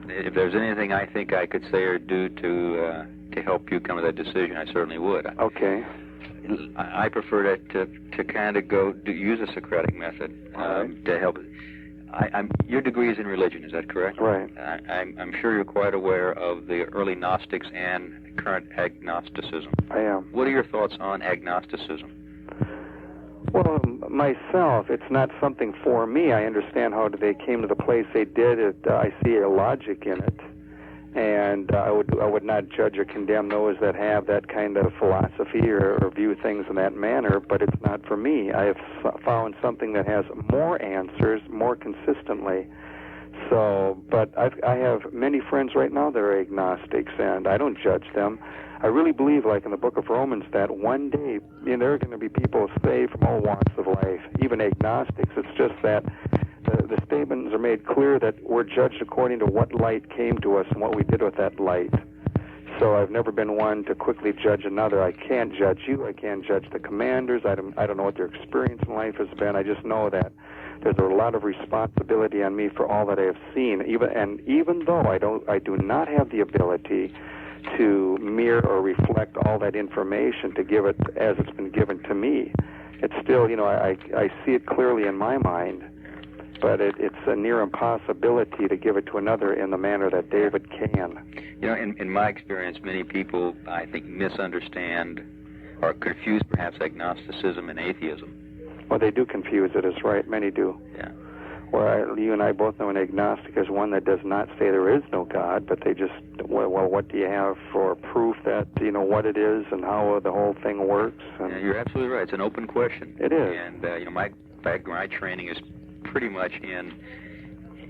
if there's anything I think I could say or do to help you come to that decision, I certainly would. Okay. I prefer to kind of use a Socratic method to help. Your degree is in religion, is that correct? Right. I'm sure you're quite aware of the early Gnostics and current agnosticism. I am. What are your thoughts on agnosticism? Well, myself, it's not something for me. I understand how they came to the place they did. I see a logic in it, and I would not judge or condemn those that have that kind of philosophy or view things in that manner. But it's not for me. I have found something that has more answers more consistently. So, but I have many friends right now that are agnostics, and I don't judge them. I really believe, like in the book of Romans, that one day there are going to be people saved from all walks of life, even agnostics. It's just that the statements are made clear that we're judged according to what light came to us and what we did with that light. So I've never been one to quickly judge another. I can't judge you. I can't judge the commanders. I don't know what their experience in life has been. I just know that there's a lot of responsibility on me for all that I have seen. Even though I do not have the ability to mirror or reflect all that information to give it as it's been given to me, it's still, I see it clearly in my mind, but it's a near impossibility to give it to another in the manner that David can. In my experience, many people, I think, misunderstand or confuse perhaps agnosticism and atheism. Well, they do confuse it, is right. Many do. Yeah. Well, you and I both know an agnostic is one that does not say there is no God, but they just, well, what do you have for proof that, what it is and how the whole thing works? And yeah, you're absolutely right. It's an open question. It is. And, my training is pretty much in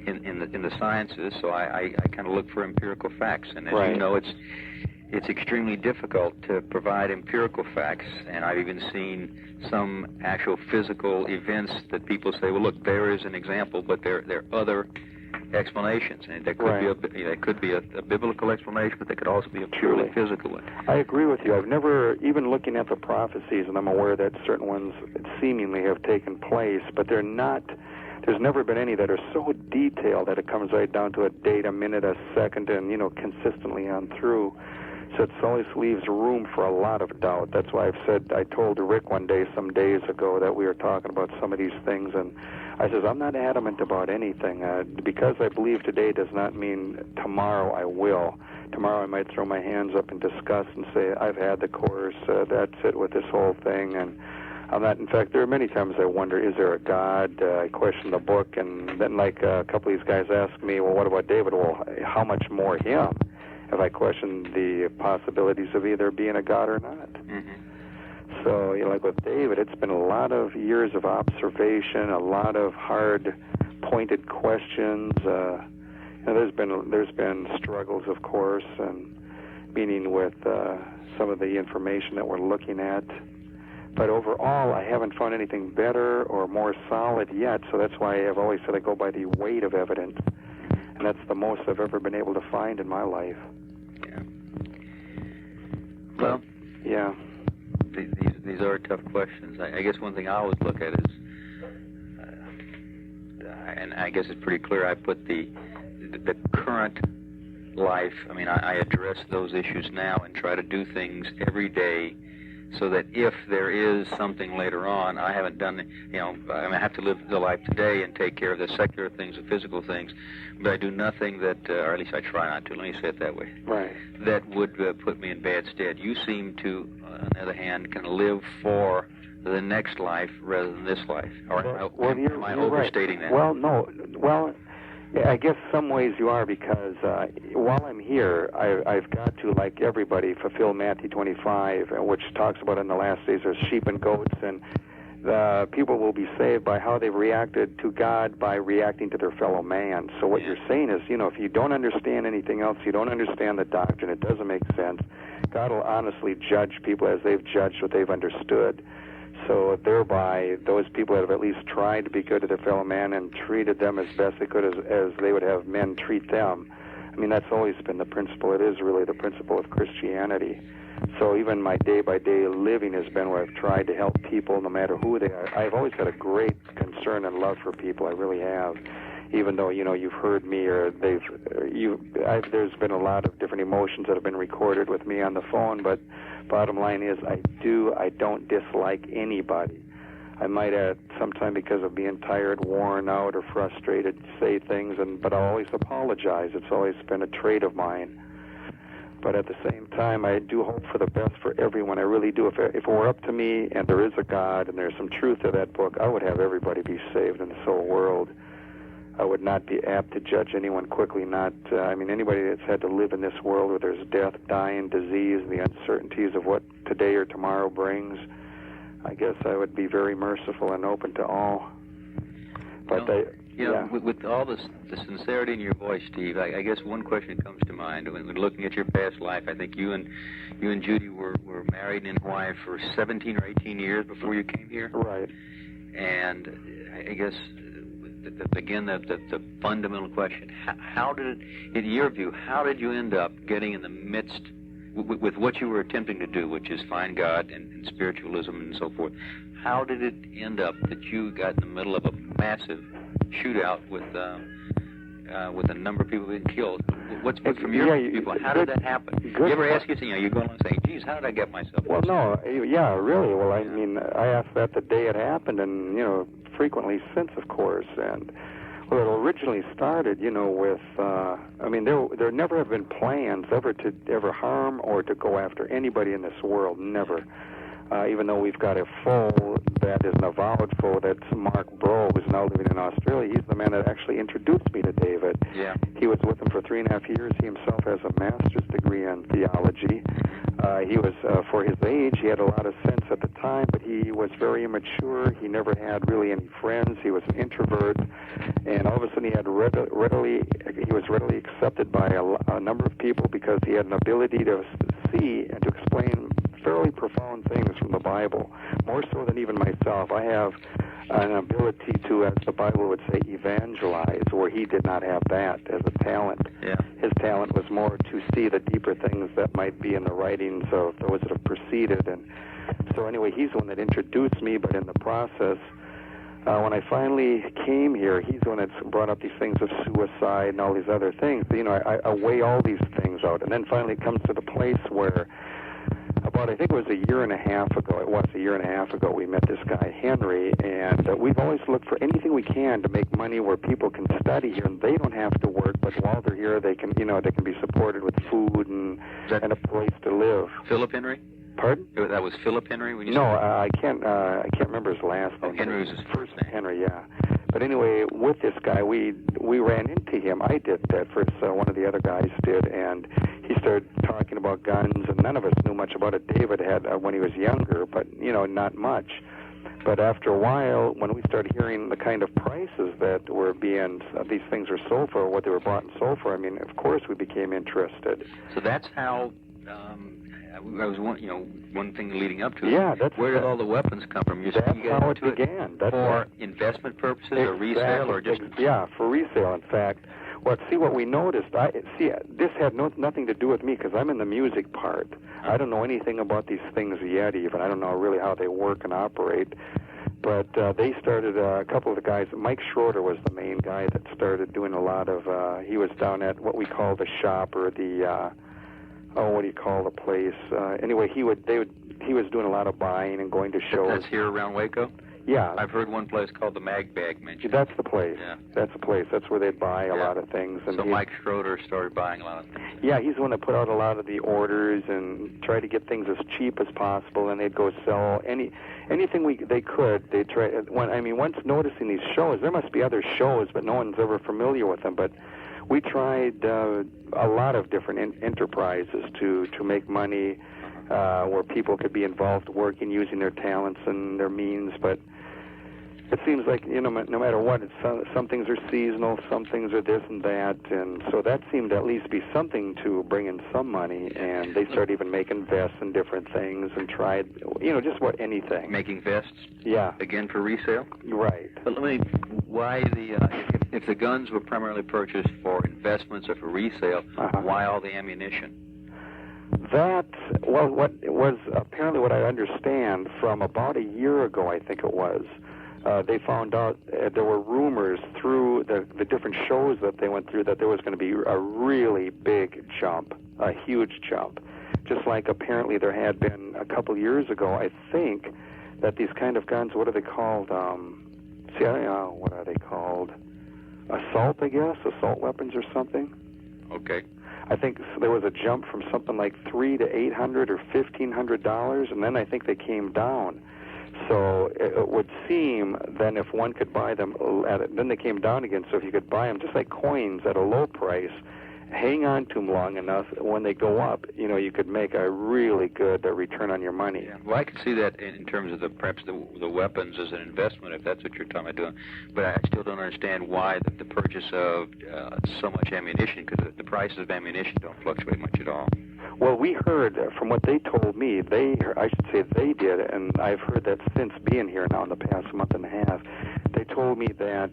the sciences, so I kind of look for empirical facts. And as right. you know, it's extremely difficult to provide empirical facts, and I've even seen some actual physical events that people say, well, look, there is an example, but there are other explanations, and there could be a biblical explanation, but there could also be a purely physical one. I agree with you. I've never, even looking at the prophecies, and I'm aware that certain ones seemingly have taken place, but they're not. There's never been any that are so detailed that it comes right down to a date, a minute, a second, and consistently on through. So it always leaves room for a lot of doubt. That's why I told Rick one day, some days ago, that we were talking about some of these things, and I says, I'm not adamant about anything. Because I believe today does not mean tomorrow I will. Tomorrow I might throw my hands up in disgust and say, I've had the course, that's it with this whole thing, and I'm not. In fact, there are many times I wonder, is there a God? I question the book, and then like a couple of these guys ask me, well, what about David? Well, how much more him? Have I questioned the possibilities of either being a God or not? Mm-hmm. So, like with David, it's been a lot of years of observation, a lot of hard, pointed questions. There's been struggles, of course, and meaning with some of the information that we're looking at. But overall, I haven't found anything better or more solid yet, so that's why I've always said I go by the weight of evidence. And that's the most I've ever been able to find in my life. Yeah. Well, yeah. These are tough questions. I guess one thing I always look at is, and I guess it's pretty clear, I put the current life, I address those issues now and try to do things every day so that if there is something later on, I haven't done, I have to live the life today and take care of the secular things, the physical things, but I do nothing that, or at least I try not to, let me say it that way, right, that would put me in bad stead. You seem to, on the other hand, kind of live for the next life rather than this life. Or am I overstating that? Well, no. Well, I guess some ways you are, because while I'm here, I've got to, like everybody, fulfill Matthew 25, which talks about in the last days there's sheep and goats, and the people will be saved by how they reacted to God by reacting to their fellow man. So what you're saying is, if you don't understand anything else, you don't understand the doctrine, it doesn't make sense, God will honestly judge people as they've judged what they've understood. So thereby, those people that have at least tried to be good to their fellow man and treated them as best they could as they would have men treat them. That's always been the principle. It is really the principle of Christianity. So even my day-by-day living has been where I've tried to help people no matter who they are. I've always had a great concern and love for people. I really have. even though, you've heard me or there's been a lot of different emotions that have been recorded with me on the phone, but bottom line is I don't dislike anybody. I might at some time, because of being tired, worn out, or frustrated, say things, but I'll always apologize. It's always been a trait of mine. But at the same time, I do hope for the best for everyone. I really do. If it were up to me, and there is a God, and there's some truth to that book, I would have everybody be saved in this whole world. I would not be apt to judge anyone quickly. Anybody that's had to live in this world where there's death, dying, disease, the uncertainties of what today or tomorrow brings, I guess I would be very merciful and open to all. But with all the sincerity in your voice, Steve, I guess one question comes to mind. When looking at your past life, I think you and Judy were married in Hawaii for 17 or 18 years before you came here. Right. And I guess the fundamental question: how did, in your view, how did you end up getting in the midst with what you were attempting to do, which is find God and spiritualism and so forth? How did it end up that you got in the middle of a massive shootout with a number of people being killed? What's from your people? How did that happen? You ever ask yourself, you go along and say, geez, how did I get myself? Well, no, really. Well, I asked that the day it happened, and, frequently since, of course. And, well, it originally started, with, there never have been plans ever to harm or to go after anybody in this world, never. Even though we've got a foe that is an avowed foe, that's Mark Bro, who's now living in Australia. He's the man that actually introduced me to David. Yeah. He was with him for 3.5 years. He himself has a master's degree in theology. He was, for his age, he had a lot of sense at the time, but he was very immature. He never had really any friends. He was an introvert, and all of a sudden he was readily accepted by a number of people because he had an ability to see and to explain fairly profound things from the Bible, more so than even myself. I have an ability to, as the Bible would say, evangelize, where he did not have that as a talent. Yeah. His talent was more to see the deeper things that might be in the writings of those that have preceded. And so anyway, he's the one that introduced me, but in the process, when I finally came here, he's the one that's brought up these things of suicide and all these other things. I weigh all these things out, and then finally it comes to the place where I think it was a year and a half ago, we met this guy, Henry, and we've always looked for anything we can to make money where people can study here, and they don't have to work, but while they're here, they can be supported with food and a place to live. Philip Henry? Pardon? That was Philip Henry? When you said I can't remember his last name. Henry was his first name. Henry, yeah. But anyway, with this guy, we ran into him. I did at first. One of the other guys did, and he started talking about guns, and none of us knew much about it. David had when he was younger, but not much. But after a while, when we started hearing the kind of prices that were being these things were sold for, what they were bought and sold for, of course we became interested. So that's how. I was one thing leading up to it. Yeah, where did all the weapons come from? That's how it began. For investment purposes, or resale, or just for resale. In fact, what we noticed. This had nothing to do with me because I'm in the music part. I don't know anything about these things yet. Even I don't know really how they work and operate. But they started. A couple of the guys. Mike Schroeder was the main guy that started doing a lot of. He was down at what we call the shop or the. What do you call the place? Anyway, he was doing a lot of buying and going to shows. That's here around Waco? Yeah. I've heard one place called the MagBag mentioned. That's the place. Yeah. That's the place. That's where they'd buy a lot of things. And so Mike Schroeder started buying a lot of things. Yeah, he's the one that put out a lot of the orders and tried to get things as cheap as possible, and they'd go sell anything they could. They try. Once noticing these shows, there must be other shows, but no one's ever familiar with them. But we tried a lot of different enterprises to make money where people could be involved working, using their talents and their means. But it seems like, no matter what, some things are seasonal, some things are this and that. And so that seemed to at least be something to bring in some money. And they started even making vests and different things and tried, just about anything. Making vests? Yeah. Again, for resale? Right. But why if the guns were primarily purchased for investments or for resale, why all the ammunition? What was apparently what I understand from about a year ago, I think it was, they found out there were rumors through the different shows that they went through that there was going to be a really big jump, a huge jump. Just like apparently there had been a couple years ago, I think, that these kind of guns, what are they called? What are they called? Assault, I guess? Assault weapons or something? Okay. I think there was a jump from something like $300 to $800 or $1,500, and then I think they came down. So it would seem then if one could buy them, then they came down again. So if you could buy them just like coins at a low price, hang on to them long enough, when they go up, you could make a really good return on your money. Yeah. Well, I can see that in terms of perhaps the weapons as an investment, if that's what you're talking about doing. But I still don't understand why the purchase of so much ammunition, because the prices of ammunition don't fluctuate much at all. Well, we heard from what they told me, I should say they did, and I've heard that since being here now in the past month and a half. They told me that,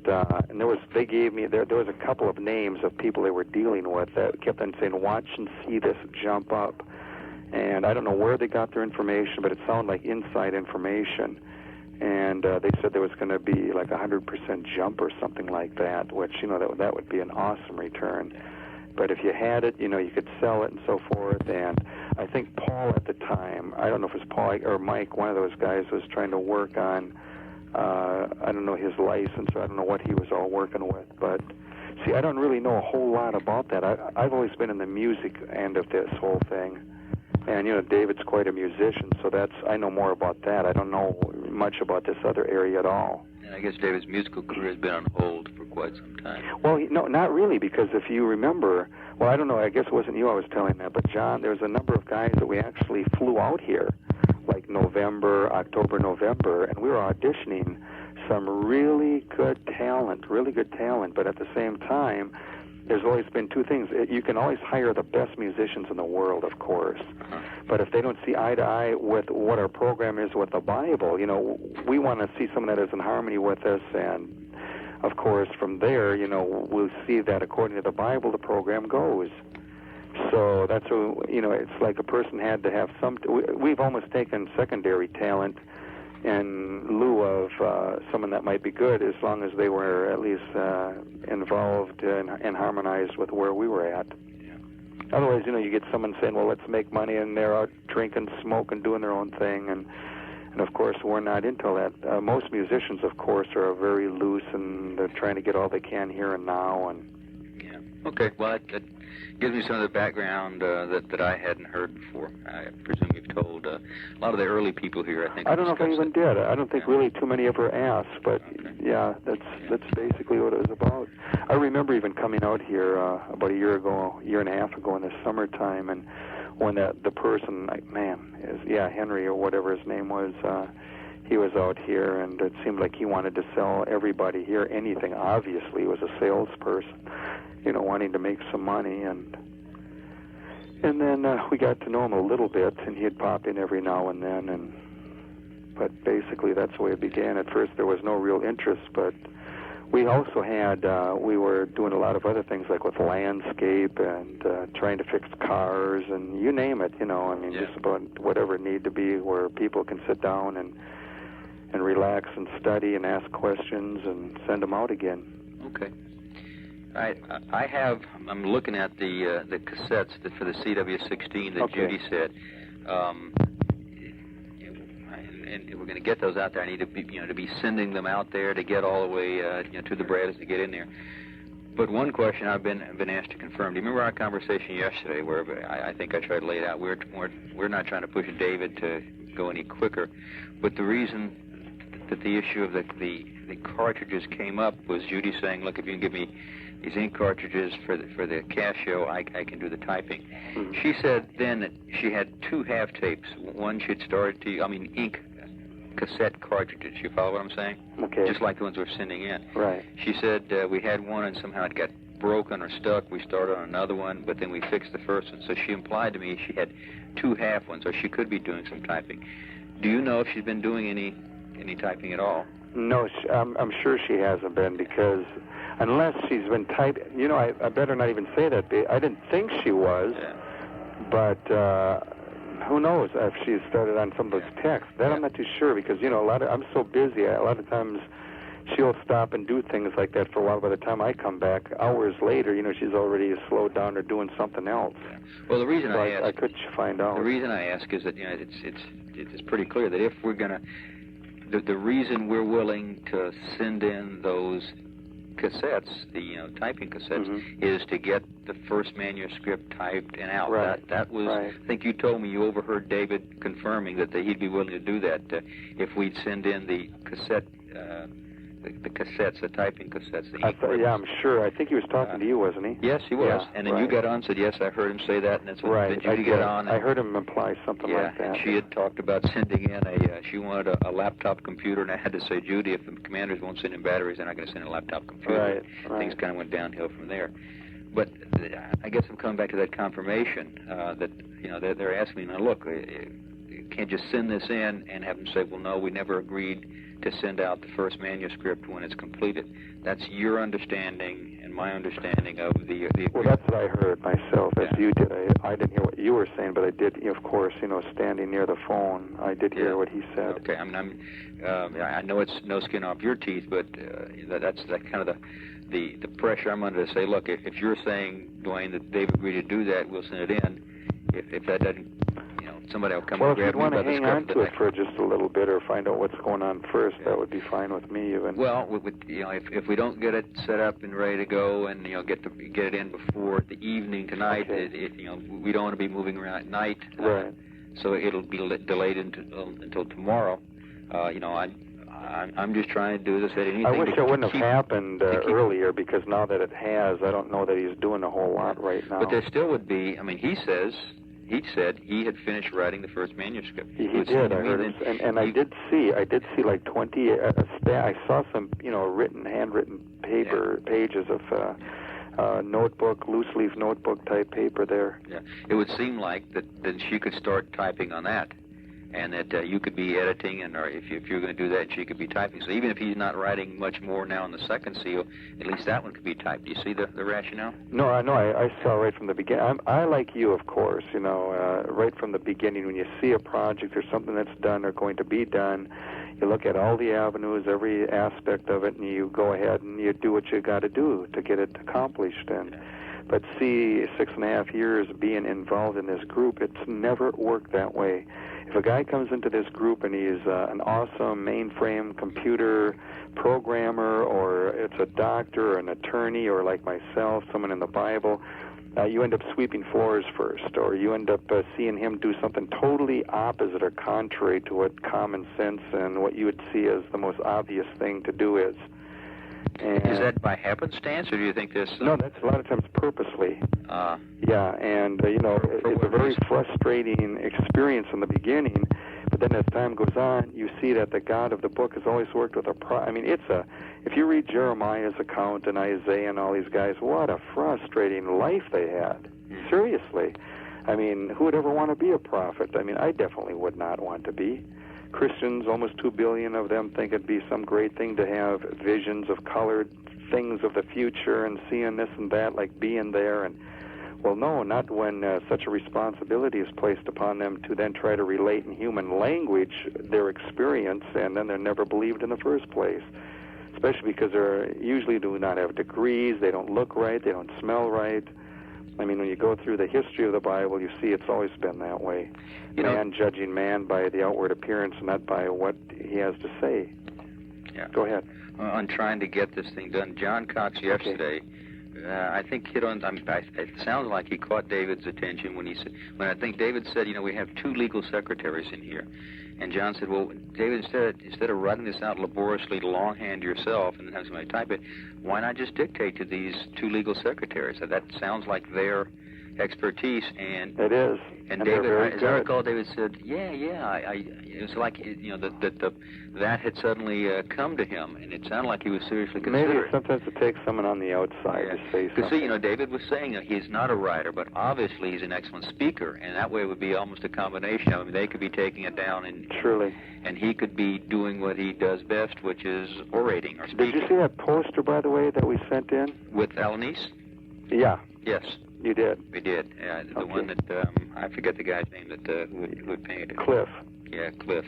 and they gave me, there was a couple of names of people they were dealing with that kept on saying, watch and see this jump up. And I don't know where they got their information, but it sounded like inside information. And they said there was going to be like 100% jump or something like that, which, that would be an awesome return. But if you had it, you could sell it and so forth. And I think Paul at the time, I don't know if it was Paul or Mike, one of those guys was trying to work on, I don't know, his license, or I don't know what he was all working with. But, see, I don't really know a whole lot about that. I've always been in the music end of this whole thing. And, David's quite a musician, so I know more about that. I don't know much about this other area at all. And I guess David's musical career has been on hold for quite some time. Well, no, not really, because if you remember, well, I don't know, I guess it wasn't you I was telling that, but John, there's a number of guys that we actually flew out here, like October, November, and we were auditioning some really good talent, but at the same time, there's always been two things. You can always hire the best musicians in the world, of course. But if they don't see eye to eye with what our program is with the Bible, we want to see someone that is in harmony with us. And, of course, from there, we'll see that according to the Bible, the program goes. So that's what, it's like a person had to have we've almost taken secondary talent in lieu of someone that might be good, as long as they were at least involved and harmonized with where we were at. Yeah. Otherwise, you get someone saying, well, let's make money, and they're out drinking, smoking, doing their own thing, and of course, we're not into that. Most musicians, of course, are very loose, and they're trying to get all they can here and now. And yeah. Okay. Well, that gives me some of the background that I hadn't heard before. I presume you've told a lot of the early people here, I think. I don't know if I even did. I don't think really too many ever asked, but yeah, that's basically what it was about. I remember even coming out here about a year and a half ago in the summertime, and when the person, Henry or whatever his name was, he was out here, and it seemed like he wanted to sell everybody here anything. Obviously, he was a salesperson, wanting to make some money, and then we got to know him a little bit, and he'd pop in every now and then, but basically that's the way it began. At first there was no real interest, but we also had, we were doing a lot of other things, like with landscape and trying to fix cars, and you name it, just about whatever it needed to be where people can sit down and relax and study and ask questions and send them out again. Okay. I'm looking at the cassettes for the CW16 that Judy said, and we're going to get those out there. I need to be sending them out there to get all the way to the Bradas to get in there. But one question I've been asked to confirm. Do you remember our conversation yesterday, where I think I tried to lay it out? We're not trying to push David to go any quicker, but the reason that the issue of the cartridges came up was Judy saying, look, if you can give me these ink cartridges for the Casio, I can do the typing. Mm-hmm. She said then that she had two half tapes. One she'd started ink cassette cartridges. You follow what I'm saying? Okay. Just like the ones we're sending in. Right. She said we had one and somehow it got broken or stuck. We started on another one, but then we fixed the first one. So she implied to me she had two half ones, or she could be doing some typing. Do you know if she's been doing any typing at all? No, I'm sure she hasn't been, because unless she's been typing, I better not even say that. I didn't think she was, but Who knows if she started on some of those texts? That I'm not too sure because, you know, I'm so busy. A lot of times she'll stop and do things like that for a while. By the time I come back, hours later, you know, she's already slowed down or doing something else. Well, the reason so I ask, I could find out. The reason I ask is that, you know, it's pretty clear that if we're going to, the reason we're willing to send in those cassettes, the, you know, typing cassettes, is to get the first manuscript typed and out. Right. That was, I think you told me you overheard David confirming that he'd be willing to do that if we'd send in the cassette, the cassettes, the typing cassettes. Yeah, I'm sure. I think he was talking to you, wasn't he? Yes, he was. Yeah, and then you got on and said, yes, I heard him say that, and that's what did you get on? I heard him imply something like that. And she had talked about sending in she wanted a laptop computer, and I had to say, Judy, if the commanders won't send in batteries, they're not going to send in a laptop computer. Right. Things kind of went downhill from there. But I guess I'm coming back to that confirmation that, you know, they're asking me, now look, you can't just send this in and have them say, well, no, we never agreed to send out the first manuscript when it's completed. That's your understanding and my understanding of the Well, that's what I heard myself, as you did. I didn't hear what you were saying, but I did, of course, you know, standing near the phone, I did hear what he said. Okay, I know it's no skin off your teeth, but that's kind of the pressure I'm under to say, look, if you're saying, Dwayne, that they've agreed to do that, we'll send it in. If that doesn't, you know, somebody will come and grab me by the scruff of the neck. Well, if you'd want to hang on to it for just a little bit or find out what's going on first, that would be fine with me even. Well, you know, if we don't get it set up and ready to go and, you know, get it in before the evening tonight, you know, we don't want to be moving around at night. Right. So it'll be delayed until tomorrow. You know, I'm just trying to do, as I said, anything. I wish it wouldn't have happened earlier, because now that it has, I don't know that he's doing a whole lot right now. But there still would be, I mean, he said he had finished writing the first manuscript. He did. I heard him, and I did see like 20. I saw some, you know, handwritten pages of notebook, looseleaf notebook type paper there. Yeah, it would seem like that she could start typing on that, and that you could be editing, or if you're going to do that, she could be typing. So even if he's not writing much more now in the second seal, at least that one could be typed. Do you see the rationale? No, I know. I saw right from the beginning. I like you, of course, you know, right from the beginning, when you see a project or something that's done or going to be done, you look at all the avenues, every aspect of it, and you go ahead and you do what you got to do to get it accomplished. But see, 6.5 years being involved in this group, it's never worked that way. If a guy comes into this group and he's an awesome mainframe computer programmer, or it's a doctor or an attorney, or like myself, someone in the Bible, you end up sweeping floors first, or you end up seeing him do something totally opposite or contrary to what common sense and what you would see as the most obvious thing to do is. Is that by happenstance, or do you think this? No, that's a lot of times purposely. Yeah, and you know, it's a very frustrating experience in the beginning, but then as time goes on, you see that the God of the book has always worked with I mean, if you read Jeremiah's account and Isaiah and all these guys, what a frustrating life they had. Seriously. I mean, who would ever want to be a prophet? I mean, I definitely would not want to be. Christians, almost 2 billion of them, think it'd be some great thing to have visions of colored things of the future and seeing this and that, like being there. And well, no, not when such a responsibility is placed upon them to then try to relate in human language their experience, and then they're never believed in the first place. Especially because they usually do not have degrees, they don't look right, they don't smell right. I mean, when you go through the history of the Bible, you see it's always been that way. Man judging man by the outward appearance, not by what he has to say. Yeah. Go ahead. On trying to get this thing done, John Cox yesterday, I think hit on. It sounds like he caught David's attention when I think David said, you know, we have 2 legal secretaries in here, and John said, well, David, instead of writing this out laboriously longhand yourself and then have somebody type it, why not just dictate to these 2 legal secretaries? That sounds like their expertise, and it is. And David, as I recall, David said, it was like, you know, that had suddenly come to him, and it sounded like he was seriously considering. Maybe sometimes it takes someone on the outside to say something. Because, see, you know, David was saying he's not a writer, but obviously he's an excellent speaker, and that way it would be almost a combination. I mean, they could be taking it down, and truly, and he could be doing what he does best, which is orating or speaking. Did you see that poster, by the way, that we sent in? With Alanis? Yeah. Yes. You did? We did. The one that, I forget the guy's name who had painted it. Cliff. Yeah, Cliff.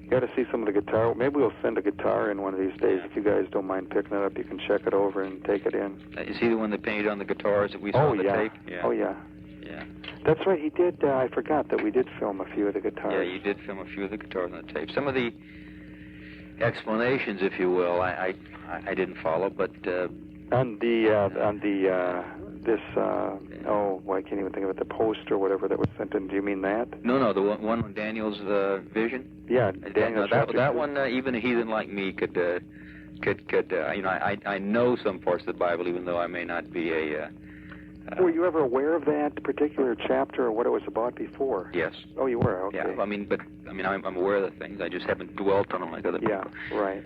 You got to see some of the guitar. Maybe we'll send a guitar in one of these days. If you guys don't mind picking it up, you can check it over and take it in. Is he the one that painted on the guitars that we saw on the tape? Yeah. Oh, yeah. Yeah. That's right, he did. I forgot that we did film a few of the guitars. Yeah, you did film a few of the guitars on the tape. Some of the explanations, if you will, I didn't follow, but... I can't even think of it, the poster or whatever that was sent in. Do you mean that? No, the one on Daniel's vision? Yeah, Daniel's that one, even a heathen like me could I know some parts of the Bible, even though I may not be a... were you ever aware of that particular chapter or what it was about before? Yes. Oh, you were? Okay. Yeah, I'm aware of the things. I just haven't dwelt on them like other people. Yeah, right.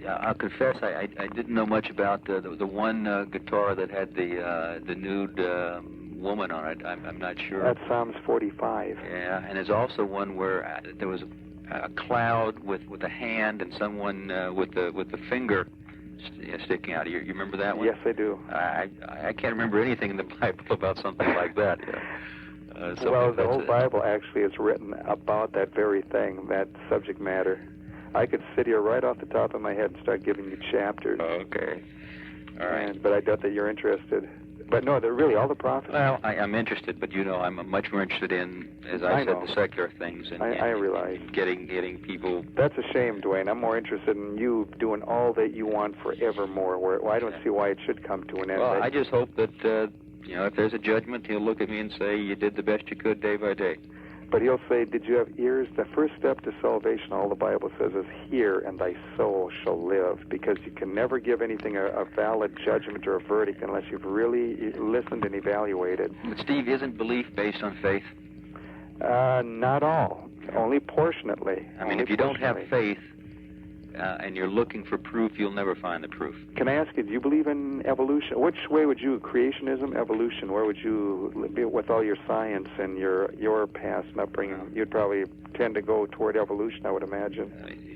I'll confess, I didn't know much about the one guitar that had the nude woman on it. I'm not sure. That's Psalms 45. Yeah, and there's also one where there was a cloud with a hand and someone with the finger sticking out. You remember that one? Yes, I do. I can't remember anything in the Bible about something like that. Well, the whole Bible actually is written about that very thing, that subject matter. I could sit here right off the top of my head and start giving you chapters. Okay. All right. But I doubt that you're interested. But no, they're really all the prophets. Well, I'm interested, but I'm much more interested in, as I said, the secular things. And I realize. Getting people... That's a shame, Dwayne. I'm more interested in you doing all that you want forevermore. I don't see why it should come to an end. Well, I just hope that, if there's a judgment, he'll look at me and say, you did the best you could day by day. But he'll say, did you have ears? The first step to salvation, all the Bible says, is hear and thy soul shall live. Because you can never give anything a valid judgment or a verdict unless you've really listened and evaluated. But Steve, isn't belief based on faith? Not all. Only portionately. I mean, if you don't have faith and you're looking for proof, you'll never find the proof. Can I ask you, do you believe in evolution? Which way would you, creationism, evolution, where would you be with all your science and your past and upbringing? You'd probably tend to go toward evolution, I would imagine.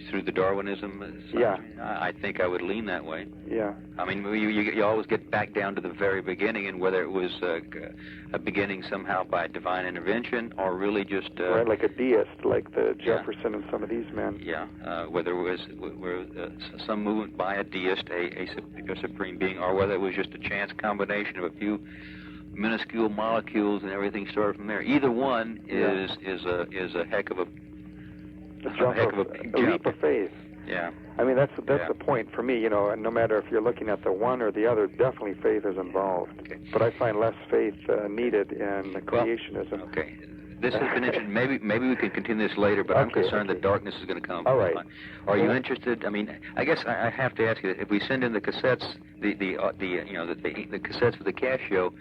Through the Darwinism? Yeah. I think I would lean that way. Yeah. I mean, you always get back down to the very beginning, and whether it was a beginning somehow by divine intervention or really just... right, like a deist, like the Jefferson and some of these men. Yeah, whether it was some movement by a deist, a supreme being, or whether it was just a chance combination of a few minuscule molecules and everything started from there. Either one is a heck of a leap of faith. Yeah. I mean, that's the point for me, no matter if you're looking at the one or the other, definitely faith is involved. Okay. But I find less faith needed in creationism. Well, okay. This has been interesting. Maybe we can continue this later, but I'm concerned that darkness is going to come. All right. Are you interested? I mean, I guess I have to ask you, if we send in the cassettes, the cassettes for the Casio,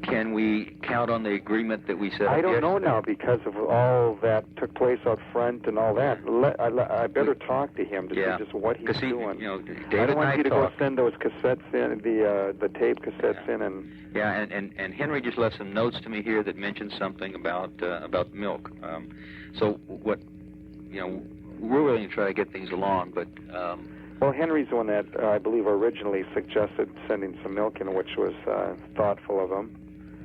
can we count on the agreement that we set up I don't know yesterday? now because of all that took place out front and all that. I better talk to him to see just what he's doing. David I don't want you to go talk. send those cassettes in, the tape cassettes in, and and Henry just left some notes to me here that mentioned something about milk. So what we're willing to try to get things along, but. Well, Henry's the one that I believe originally suggested sending some milk in, which was thoughtful of him.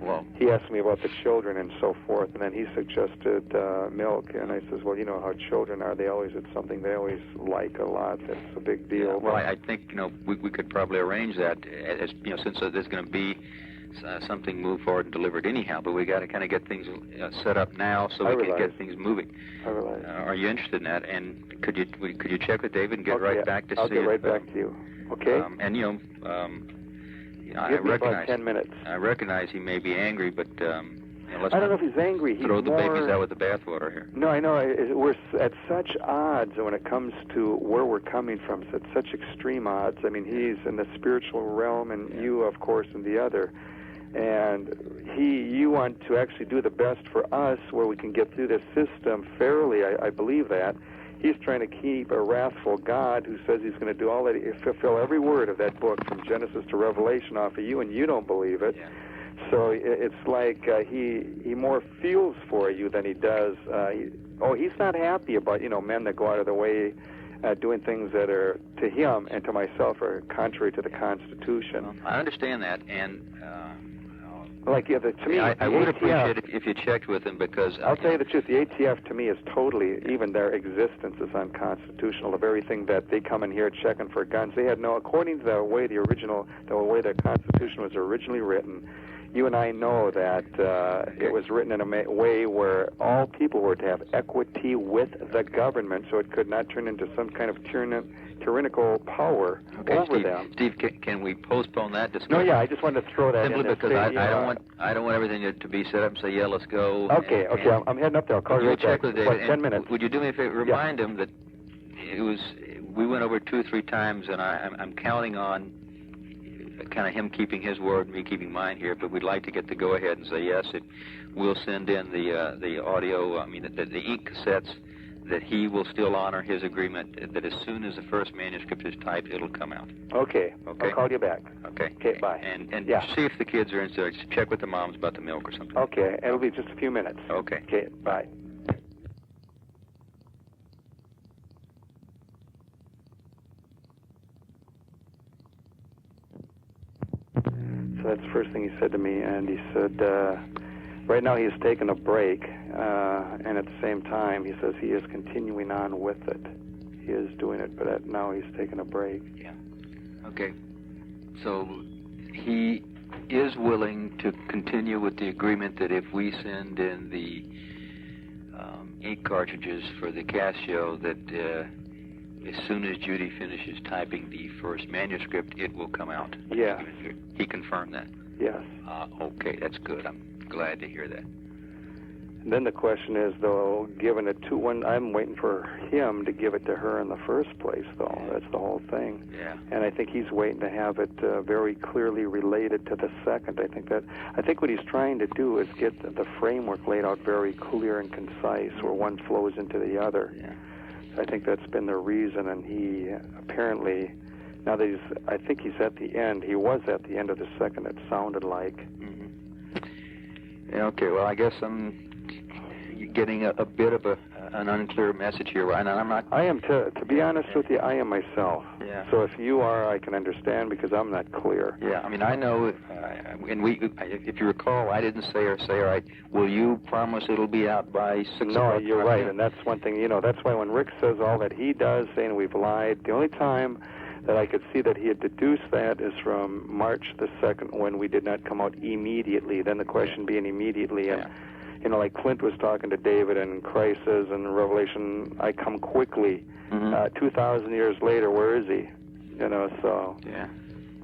Well, he asked me about the children and so forth, and then he suggested milk, and I says, well, you know how children are. It's something they always like a lot. That's a big deal. Yeah, well, I think, we could probably arrange that, as since there's going to be something moved forward and delivered anyhow, but we got to kind of get things set up now so we can get things moving. I realize. Are you interested in that? And could you check with David and get right back to I'll see get right if, back to you. Okay. I Give me recognize about 10 minutes. I recognize he may be angry, but let's I don't know if he's angry. He's throw the babies out with the bathwater here. No, I know. We're at such odds when it comes to where we're coming from. It's at such extreme odds. I mean, he's in the spiritual realm, and you, of course, in the other. And you want to actually do the best for us where we can get through this system fairly. I believe that. He's trying to keep a wrathful God who says he's going to do all that, fulfill every word of that book from Genesis to Revelation off of you, and you don't believe it. Yeah. So it's like he more feels for you than he does. He's not happy about men that go out of the way doing things that are, to him and to myself, are contrary to the Constitution. Well, I understand that, and Like, yeah, to me, I would appreciate it if you checked with him, because I'll tell you the truth. The ATF to me is totally, even their existence is unconstitutional. The very thing that they come in here checking for guns, they had no, according to the way the Constitution was originally written. You and I know that it was written in a way where all people were to have equity with the government, so it could not turn into some kind of tyrannical power over them. Steve, can we postpone that discussion? No, yeah, I just wanted to throw that simply in because I don't want everything to be set up and say, yeah, let's go. Okay, I'm heading up there. I'll call you right back. Check with David. 10 minutes. Would you do me a favor? Remind him that we went over 2 or 3 times, and I'm counting on kind of him keeping his word and me keeping mine here, but we'd like to get the go-ahead and say, yes, we'll send in the audio, the ink cassettes, that he will still honor his agreement, that as soon as the first manuscript is typed, it'll come out. Okay. I'll call you back. Okay. Okay, bye. And see if the kids are in there. Just check with the moms about the milk or something. Okay, it'll be just a few minutes. Okay. Okay, bye. So that's the first thing he said to me, and he said, right now he's taking a break, and at the same time he says he is continuing on with it. He is doing it, but now he's taking a break. Yeah. Okay. So he is willing to continue with the agreement that if we send in the ink cartridges for the Casio, that as soon as Judy finishes typing the first manuscript, it will come out. Yeah. He confirmed that? Yes. Okay, that's good. I'm glad to hear that. And then the question is, though, giving it to one, I'm waiting for him to give it to her in the first place, though. That's the whole thing. Yeah. And I think he's waiting to have it very clearly related to the second. I think what he's trying to do is get the framework laid out very clear and concise, where one flows into the other. Yeah. I think that's been the reason, and he apparently, now that I think he's at the end. He was at the end of the second, it sounded like. Mm-hmm. Yeah, okay, well, I guess I'm getting a bit of an unclear message here, and I'm not... I am, to be honest with you, I am myself. Yeah. So if you are, I can understand, because I'm not clear. Yeah, I know, and if you recall, I didn't say, all right, will you promise it'll be out by 6 o'clock? No, you're right, and that's one thing, that's why when Rick says all that he does, saying we've lied, the only time that I could see that he had deduced that is from March the 2nd, when we did not come out immediately, then the question being immediately, and like Clint was talking to David, and Christ says in Revelation, I come quickly. 2,000 years later, where is he? So... Yeah.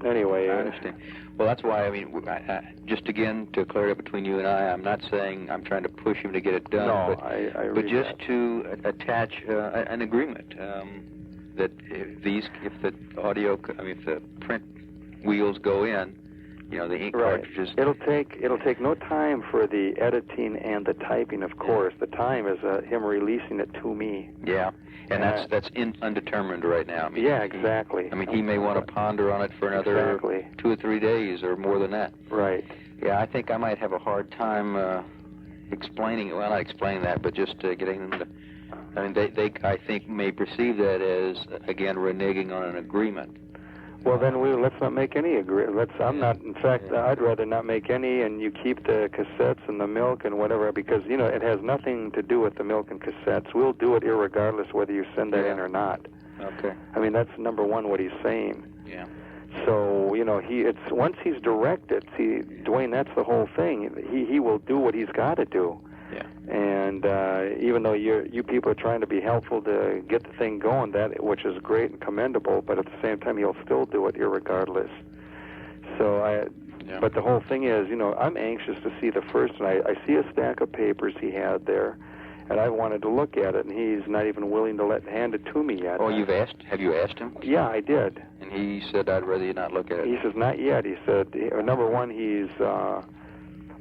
Anyway... I understand. Well, that's why, just again, to clear it up between you and I'm not saying I'm trying to push him to get it done. No, but just that. To attach an agreement that if the audio, if the print wheels go in, the ink cartridges. It'll take no time for the editing and the typing, of course. The time is him releasing it to me. Yeah, and that's undetermined right now. Yeah, exactly. He may want to ponder on it for another 2 or 3 days or more than that. Right. Yeah, I think I might have a hard time explaining it. Well, not explaining that, but just getting them to... they I think may perceive that as, again, reneging on an agreement. Well, then let's not make any agreement. In fact, I'd rather not make any, and you keep the cassettes and the milk and whatever, because, it has nothing to do with the milk and cassettes. We'll do it irregardless whether you send that in or not. Okay. That's number one, what he's saying. Yeah. So, once he's directed, see, Dwayne, that's the whole thing. He will do what he's got to do. Yeah. And even though you people are trying to be helpful to get the thing going, which is great and commendable, but at the same time he'll still do it irregardless. So but the whole thing is, I'm anxious to see the first, and I see a stack of papers he had there, and I wanted to look at it, and he's not even willing to hand it to me yet. Oh, have you asked him? Yeah, I did. And he said, I'd rather you not look at it. He says, not yet. He said, number one, he's... a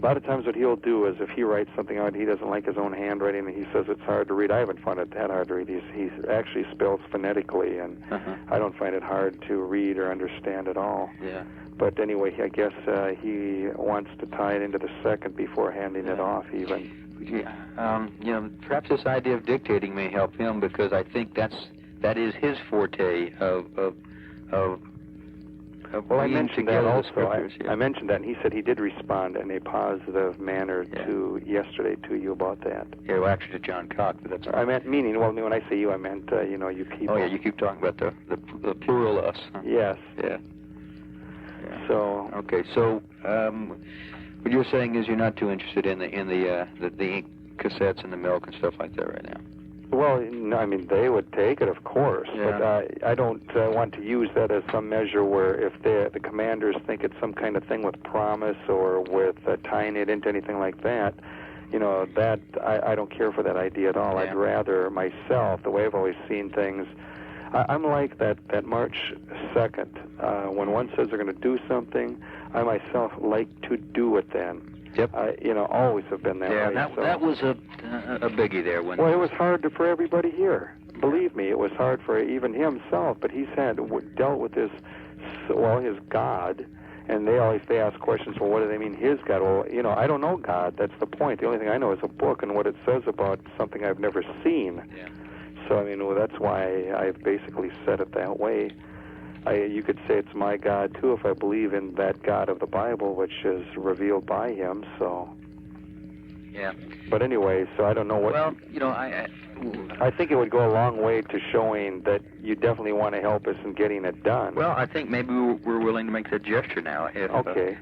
lot of times what he'll do is if he writes something out, he doesn't like his own handwriting, and he says it's hard to read. I haven't found it that hard to read. He actually spells phonetically, and I don't find it hard to read or understand at all. Yeah. But anyway, I guess he wants to tie it into the second before handing it off even. Yeah. Perhaps this idea of dictating may help him, because I think that is his forte of Well, I mentioned that also. Yeah. I mentioned that, and he said he did respond in a positive manner to yesterday to you about that. Yeah, well, actually to John Cox, but that's... I meant meaning, well, when I say you, I meant, you people. Oh, yeah, you keep talking about the plural us. Huh? Yes. Yeah. So... Okay, so what you're saying is you're not too interested in the ink cassettes and the milk and stuff like that right now. Well, no, I mean, they would take it, of course, but I don't want to use that as some measure where if the commanders think it's some kind of thing with promise or with tying it into anything like that, that I don't care for that idea at all. Yeah. I'd rather myself, the way I've always seen things, I'm like that March 2nd, when one says they're going to do something, I myself like to do it then. Yep. Always have been that way. Yeah, that was a biggie there. Well, it was hard for everybody here. Believe me, it was hard for even himself, but he's dealt with this, his God, and they ask questions, well, what do they mean, his God? Well, I don't know God. That's the point. The only thing I know is a book and what it says about something I've never seen. Yeah. So, that's why I've basically said it that way. You could say it's my God, too, if I believe in that God of the Bible, which is revealed by him, so... Yeah. But anyway, so I don't know what... Well, I think it would go a long way to showing that you definitely want to help us in getting it done. Well, I think maybe we're willing to make that gesture now. Okay.